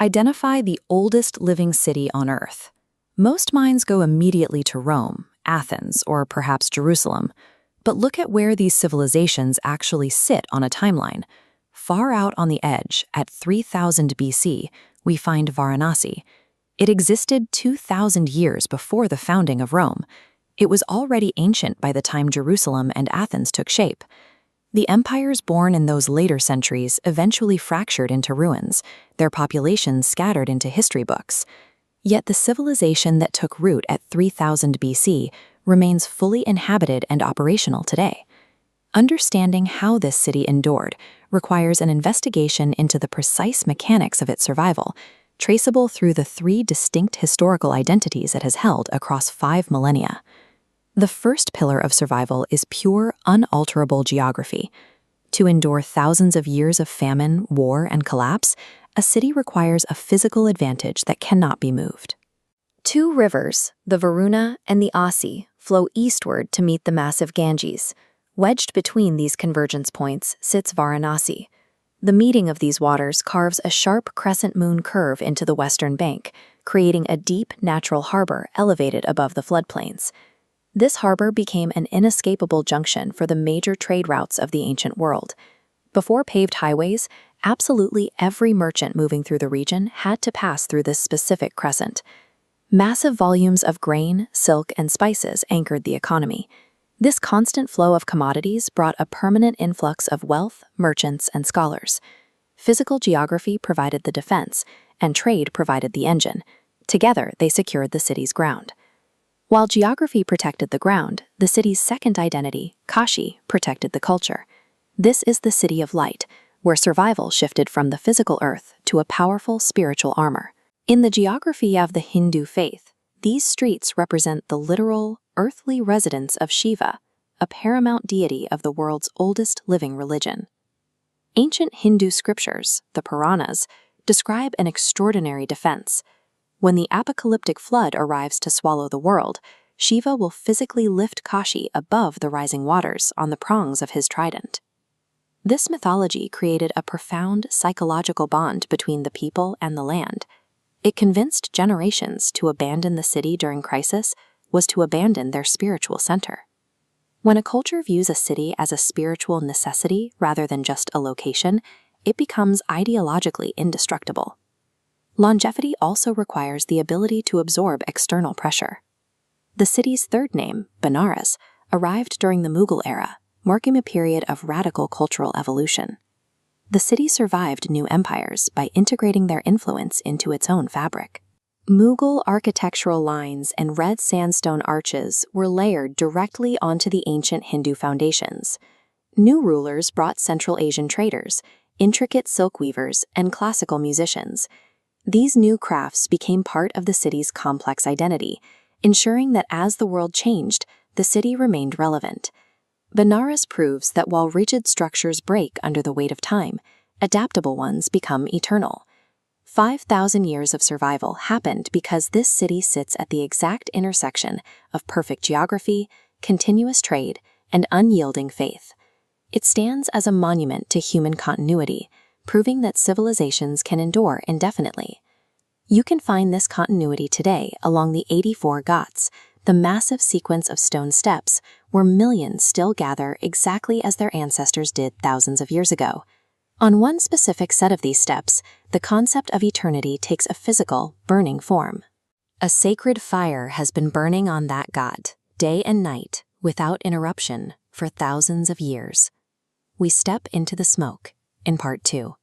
Identify the oldest living city on Earth. Most minds go immediately to Rome, Athens, or perhaps Jerusalem. But look at where these civilizations actually sit on a timeline. Far out on the edge, at 3000 BC, we find Varanasi. It existed 2,000 years before the founding of Rome. It was already ancient by the time Jerusalem and Athens took shape. The empires born in those later centuries eventually fractured into ruins, their populations scattered into history books. Yet the civilization that took root at 3000 BC remains fully inhabited and operational today. Understanding how this city endured requires an investigation into the precise mechanics of its survival, traceable through the 3 distinct historical identities it has held across 5 millennia. The first pillar of survival is pure, unalterable geography. To endure thousands of years of famine, war, and collapse, a city requires a physical advantage that cannot be moved. 2 rivers, the Varuna and the Asi, flow eastward to meet the massive Ganges. Wedged between these convergence points sits Varanasi. The meeting of these waters carves a sharp crescent moon curve into the western bank, creating a deep, natural harbor elevated above the floodplains. This harbor became an inescapable junction for the major trade routes of the ancient world. Before paved highways, absolutely every merchant moving through the region had to pass through this specific crescent. Massive volumes of grain, silk, and spices anchored the economy. This constant flow of commodities brought a permanent influx of wealth, merchants, and scholars. Physical geography provided the defense, and trade provided the engine. Together, they secured the city's ground. While geography protected the ground, the city's second identity, Kashi, protected the culture. This is the city of light, where survival shifted from the physical earth to a powerful spiritual armor. In the geography of the Hindu faith, these streets represent the literal, earthly residence of Shiva, a paramount deity of the world's oldest living religion. Ancient Hindu scriptures, the Puranas, describe an extraordinary defense. When the apocalyptic flood arrives to swallow the world, Shiva will physically lift Kashi above the rising waters on the prongs of his trident. This mythology created a profound psychological bond between the people and the land. It convinced generations to abandon the city during crisis was to abandon their spiritual center. When a culture views a city as a spiritual necessity rather than just a location, it becomes ideologically indestructible. Longevity also requires the ability to absorb external pressure. The city's third name, Benares, arrived during the Mughal era, marking a period of radical cultural evolution. The city survived new empires by integrating their influence into its own fabric. Mughal architectural lines and red sandstone arches were layered directly onto the ancient Hindu foundations. New rulers brought Central Asian traders, intricate silk weavers, and classical musicians. These new crafts became part of the city's complex identity, ensuring that as the world changed, the city remained relevant. Benares proves that while rigid structures break under the weight of time, adaptable ones become eternal. 5,000 years of survival happened because this city sits at the exact intersection of perfect geography, continuous trade, and unyielding faith. It stands as a monument to human continuity, proving that civilizations can endure indefinitely. You can find this continuity today along the 84 Ghats, the massive sequence of stone steps where millions still gather exactly as their ancestors did thousands of years ago. On one specific set of these steps, the concept of eternity takes a physical, burning form. A sacred fire has been burning on that Ghat, day and night, without interruption, for thousands of years. We step into the smoke in part 2.